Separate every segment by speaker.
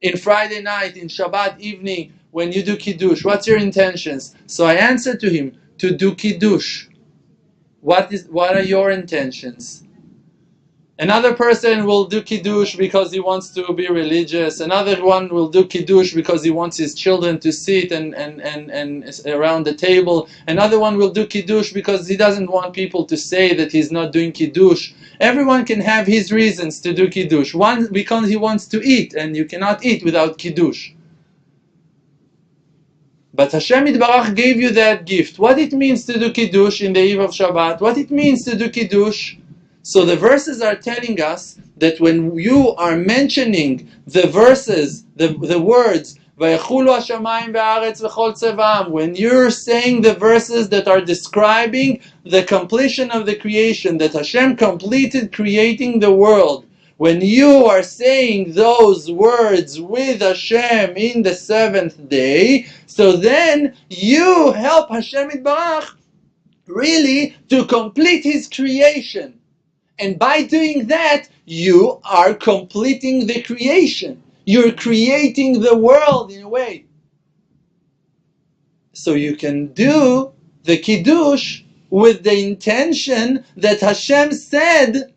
Speaker 1: in Friday night, in Shabbat evening, when you do Kiddush? What's your intentions? So I answered to him, to do Kiddush. What are your intentions? Another person will do Kiddush because he wants to be religious. Another one will do Kiddush because he wants his children to sit and around the table. Another one will do Kiddush because he doesn't want people to say that he's not doing Kiddush. Everyone can have his reasons to do Kiddush. One, because he wants to eat, and you cannot eat without Kiddush. But Hashem Yitbarach gave you that gift. What it means to do Kiddush in the eve of Shabbat, what it means to do Kiddush. So the verses are telling us that when you are mentioning the verses, the words, Vayechulu hashamayim ve'aretz v'chol tzevam, when you're saying the verses that are describing the completion of the creation, that Hashem completed creating the world, when you are saying those words with Hashem in the seventh day, so then you help Hashem Yitbarach really to complete His creation. And by doing that, you are completing the creation. You're creating the world in a way. So you can do the Kiddush with the intention that Hashem said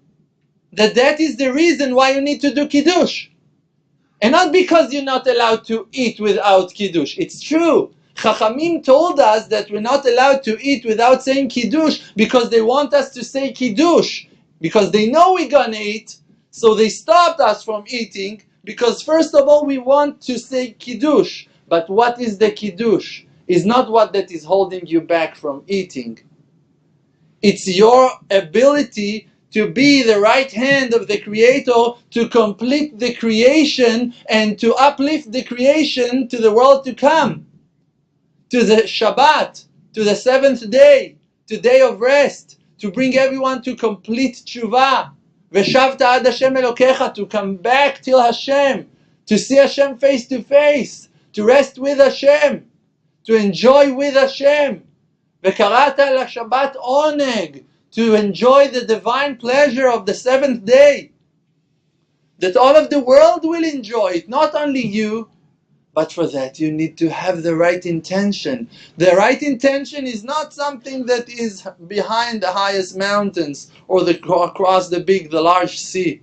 Speaker 1: that is the reason why you need to do Kiddush. And not because you're not allowed to eat without Kiddush. It's true. Chachamim told us that we're not allowed to eat without saying Kiddush because they want us to say Kiddush. Because they know we're gonna eat, so they stopped us from eating, because first of all we want to say Kiddush. But what is the Kiddush? Is not what that is holding you back from eating. It's your ability to be the right hand of the Creator, to complete the creation and to uplift the creation to the world to come, to the Shabbat, to the seventh day, to day of rest, to bring everyone to complete tshuva. Veshavta ad Hashem Elokecha, to come back till Hashem, to see Hashem face to face, to rest with Hashem, to enjoy with Hashem. Vekarata LaShabbat oneg, to enjoy the divine pleasure of the seventh day. That all of the world will enjoy it, not only you. But for that, you need to have the right intention. The right intention is not something that is behind the highest mountains or across the large sea.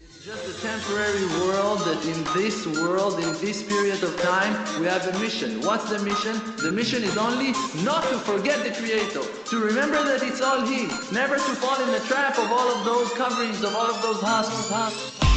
Speaker 1: It's just a temporary world that in this world, in this period of time, we have a mission. What's the mission? The mission is only not to forget the Creator, to remember that it's all He, never to fall in the trap of all of those coverings, of all of those husks.